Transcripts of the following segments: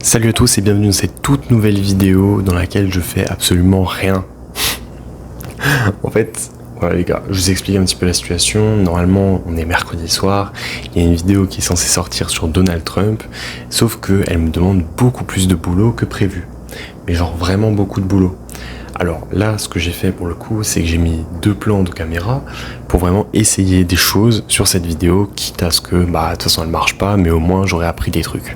Salut à tous et bienvenue dans cette toute nouvelle vidéo dans laquelle je fais absolument rien. En fait, voilà les gars, je vous explique un petit peu la situation. Normalement, on est mercredi soir, il y a une vidéo qui est censée sortir sur Donald Trump, sauf qu'elle me demande beaucoup plus de boulot que prévu. Mais genre vraiment beaucoup de boulot. Alors là, ce que j'ai fait pour le coup, c'est que j'ai mis 2 plans de caméra pour vraiment essayer des choses sur cette vidéo, quitte à ce que, de toute façon elle marche pas, mais au moins j'aurais appris des trucs.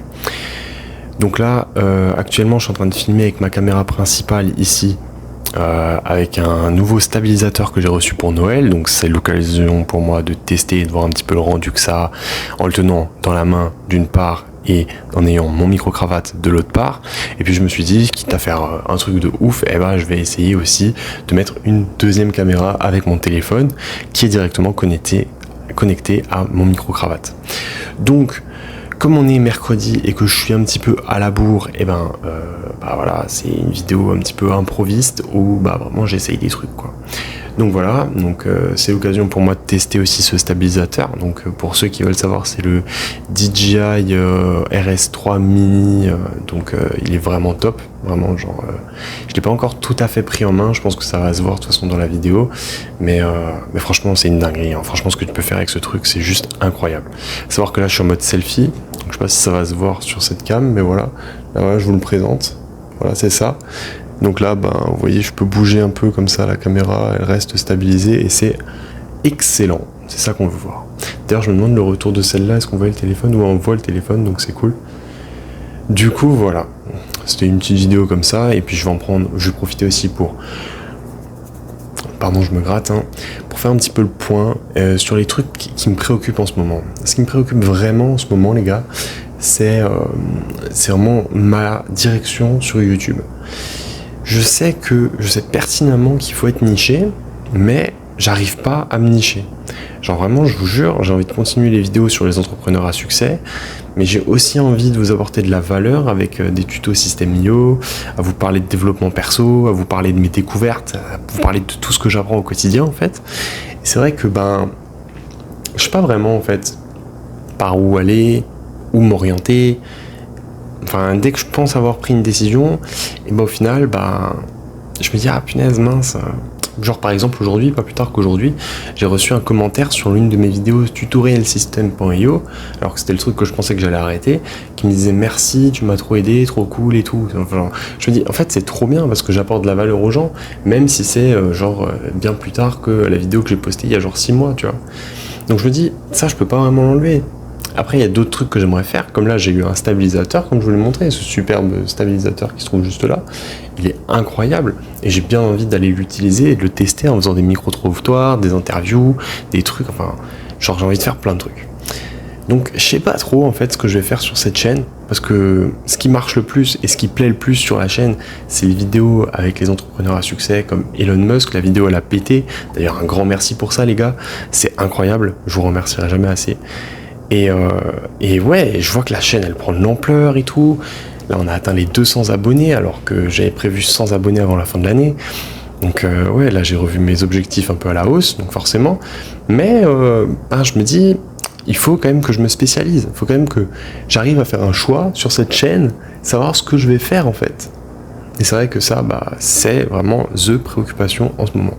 Donc là, actuellement, je suis en train de filmer avec ma caméra principale ici, avec un nouveau stabilisateur que j'ai reçu pour Noël. Donc c'est l'occasion pour moi de tester et de voir un petit peu le rendu que ça a en le tenant dans la main d'une part et en ayant mon micro-cravate de l'autre part. Et puis je me suis dit, quitte à faire un truc de ouf, je vais essayer aussi de mettre une deuxième caméra avec mon téléphone qui est directement connecté à mon micro-cravate. Donc, comme on est mercredi et que je suis un petit peu à la bourre, voilà, c'est une vidéo un petit peu improviste où vraiment j'essaye des trucs quoi. Donc voilà, c'est l'occasion pour moi de tester aussi ce stabilisateur. Donc pour ceux qui veulent savoir, c'est le DJI RS3 Mini, il est vraiment top, vraiment je l'ai pas encore tout à fait pris en main, je pense que ça va se voir de toute façon dans la vidéo, mais franchement c'est une dinguerie, hein. Franchement ce que tu peux faire avec ce truc c'est juste incroyable. Faut savoir que là je suis en mode selfie, donc je sais pas si ça va se voir sur cette cam, mais voilà, je vous le présente, voilà c'est ça. Donc là, vous voyez, je peux bouger un peu comme ça, la caméra, elle reste stabilisée et c'est excellent. C'est ça qu'on veut voir. D'ailleurs, je me demande le retour de celle-là, est-ce qu'on voit le téléphone ou on voit le téléphone, donc c'est cool. Du coup, voilà. C'était une petite vidéo comme ça et puis je vais profiter aussi pour... Pardon, je me gratte, pour faire un petit peu le point sur les trucs qui me préoccupent en ce moment. Ce qui me préoccupe vraiment en ce moment, les gars, c'est vraiment ma direction sur YouTube. Je sais pertinemment qu'il faut être niché, mais j'arrive pas à me nicher. Genre vraiment, je vous jure, j'ai envie de continuer les vidéos sur les entrepreneurs à succès, mais j'ai aussi envie de vous apporter de la valeur avec des tutos System.io, à vous parler de développement perso, à vous parler de mes découvertes, à vous parler de tout ce que j'apprends au quotidien en fait. Et c'est vrai que je sais pas vraiment en fait par où aller, où m'orienter. Enfin, dès que je pense avoir pris une décision, et au final, je me dis, punaise, mince. Genre, par exemple, aujourd'hui, pas plus tard qu'aujourd'hui, j'ai reçu un commentaire sur l'une de mes vidéos tutoriel system.io, alors que c'était le truc que je pensais que j'allais arrêter, qui me disait merci, tu m'as trop aidé, trop cool et tout. Enfin, je me dis, en fait, c'est trop bien parce que j'apporte de la valeur aux gens, même si c'est bien plus tard que la vidéo que j'ai postée il y a 6 mois, tu vois. Donc je me dis, ça, je peux pas vraiment l'enlever. Après, il y a d'autres trucs que j'aimerais faire, comme là, j'ai eu un stabilisateur, comme je vous l'ai montré, ce superbe stabilisateur qui se trouve juste là. Il est incroyable, et j'ai bien envie d'aller l'utiliser et de le tester en faisant des micro-trottoirs, des interviews, des trucs, j'ai envie de faire plein de trucs. Donc, je sais pas trop, en fait, ce que je vais faire sur cette chaîne, parce que ce qui marche le plus et ce qui plaît le plus sur la chaîne, c'est les vidéos avec les entrepreneurs à succès, comme Elon Musk. La vidéo, elle a pété. D'ailleurs, un grand merci pour ça, les gars. C'est incroyable. Je vous remercierai jamais assez. Et je vois que la chaîne elle prend de l'ampleur et tout. Là on a atteint les 200 abonnés alors que j'avais prévu 100 abonnés avant la fin de l'année. Donc là j'ai revu mes objectifs un peu à la hausse, donc forcément. Mais je me dis, il faut quand même que je me spécialise. Il faut quand même que j'arrive à faire un choix sur cette chaîne, savoir ce que je vais faire en fait. Et c'est vrai que ça, c'est vraiment the préoccupation en ce moment.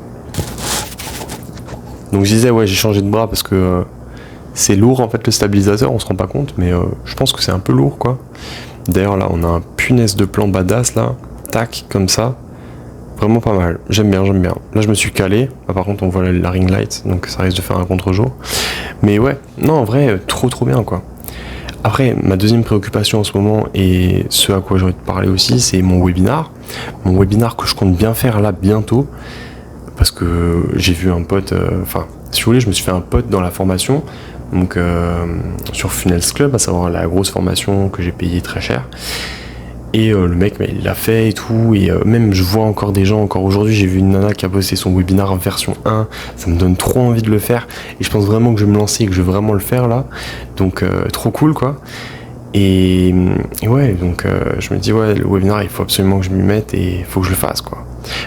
Donc je disais, j'ai changé de bras parce que... c'est lourd en fait le stabilisateur, on se rend pas compte, mais je pense que c'est un peu lourd quoi. D'ailleurs là on a un punaise de plan badass là, tac, comme ça. Vraiment pas mal, j'aime bien. Là je me suis calé, par contre on voit la ring light, donc ça risque de faire un contre-jour. Mais non en vrai, trop bien quoi. Après, ma deuxième préoccupation en ce moment, et ce à quoi j'ai envie de parler aussi, c'est mon webinaire. Mon webinaire que je compte bien faire là bientôt, parce que j'ai vu un pote, si vous voulez, je me suis fait un pote dans la formation, donc sur Funnels Club, à savoir la grosse formation que j'ai payée très cher. Et le mec, il l'a fait et tout, et même je vois encore des gens, encore aujourd'hui, j'ai vu une nana qui a posté son webinaire en version 1, ça me donne trop envie de le faire, et je pense vraiment que je vais me lancer et que je vais vraiment le faire là, donc trop cool quoi. Et je me dis le webinaire, il faut absolument que je m'y mette et il faut que je le fasse quoi.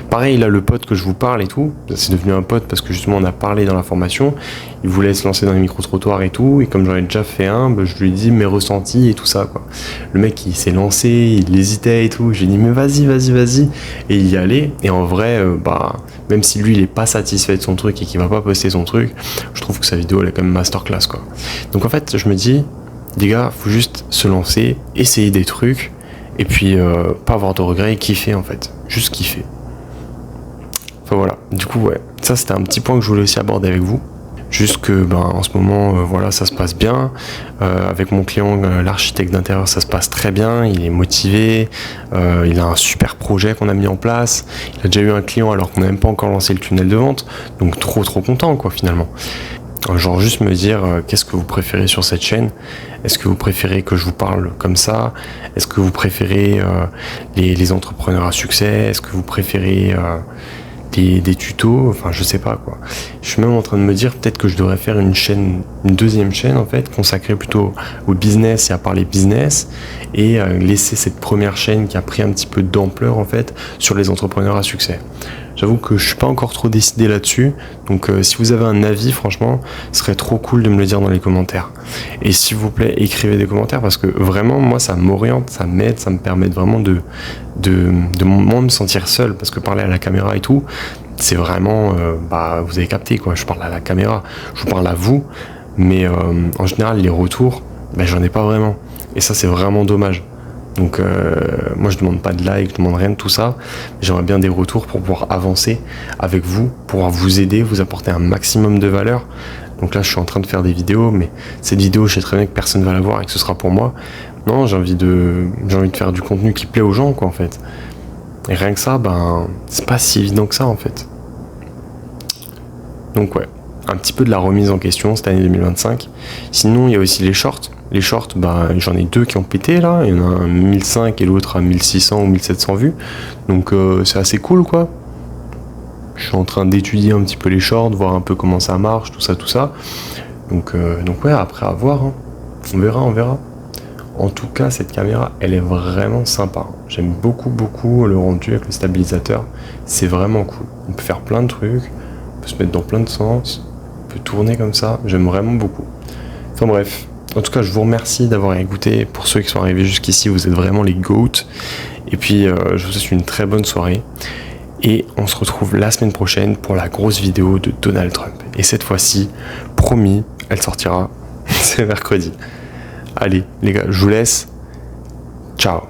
Pareil, là, le pote que je vous parle et tout, c'est devenu un pote parce que justement on a parlé dans la formation, il voulait se lancer dans les micro-trottoirs et tout, et comme j'en ai déjà fait un, bah, je lui ai dit mes ressentis et tout ça, quoi. Le mec, il s'est lancé, il hésitait et tout, j'ai dit mais vas-y, et il y allait, et en vrai, bah, même si lui, il est pas satisfait de son truc et qu'il va pas poster son truc, je trouve que sa vidéo, elle est quand même masterclass, quoi. Donc en fait, je me dis, les gars, faut juste se lancer, essayer des trucs, et puis pas avoir de regrets et kiffer, en fait. Juste kiffer. Enfin voilà, du coup ouais, ça c'était un petit point que je voulais aussi aborder avec vous. Juste que ben, en ce moment, voilà, ça se passe bien. Avec mon client, l'architecte d'intérieur, ça se passe très bien. Il est motivé. Il a un super projet qu'on a mis en place. Il a déjà eu un client alors qu'on n'a même pas encore lancé le tunnel de vente. Donc trop content quoi finalement. Genre juste me dire qu'est-ce que vous préférez sur cette chaîne. Est-ce que vous préférez que je vous parle comme ça? Est-ce que vous préférez les entrepreneurs à succès? Est-ce que vous préférez des tutos, enfin je sais pas quoi. Je suis même en train de me dire peut-être que je devrais faire une deuxième chaîne en fait, consacrée plutôt au business et à parler business, et laisser cette première chaîne qui a pris un petit peu d'ampleur en fait sur les entrepreneurs à succès. J'avoue que je suis pas encore trop décidé là-dessus, donc si vous avez un avis, franchement, ce serait trop cool de me le dire dans les commentaires. Et s'il vous plaît, écrivez des commentaires parce que vraiment, moi, ça m'oriente, ça m'aide, ça me permet vraiment de moins me sentir seul, parce que parler à la caméra et tout, c'est vraiment, bah, vous avez capté quoi, je parle à la caméra, je vous parle à vous, mais en général, les retours, bah, j'en ai pas vraiment. Et ça, c'est vraiment dommage. Donc moi je demande pas de like, je demande rien de tout ça, mais j'aimerais bien des retours pour pouvoir avancer avec vous, pour vous aider, vous apporter un maximum de valeur. Donc là je suis en train de faire des vidéos, mais cette vidéo je sais très bien que personne va la voir et que ce sera pour moi. Non, j'ai envie de faire du contenu qui plaît aux gens quoi en fait. Et rien que ça, ben c'est pas si évident que ça en fait. Donc ouais, un petit peu de la remise en question cette année 2025. Sinon il y a aussi les shorts. Les shorts, bah, j'en ai deux qui ont pété là, il y en a un 1005 et l'autre à 1600 ou 1700 vues, donc c'est assez cool quoi. Je suis en train d'étudier un petit peu les shorts, voir un peu comment ça marche, tout ça. Donc ouais, après à voir, hein. On verra. En tout cas, cette caméra, elle est vraiment sympa. J'aime beaucoup le rendu avec le stabilisateur, c'est vraiment cool. On peut faire plein de trucs, on peut se mettre dans plein de sens, on peut tourner comme ça, j'aime vraiment beaucoup. Enfin bref. En tout cas, je vous remercie d'avoir écouté. Pour ceux qui sont arrivés jusqu'ici, vous êtes vraiment les GOAT. Et puis, je vous souhaite une très bonne soirée. Et on se retrouve la semaine prochaine pour la grosse vidéo de Donald Trump. Et cette fois-ci, promis, elle sortira. C'est mercredi. Allez, les gars, je vous laisse. Ciao.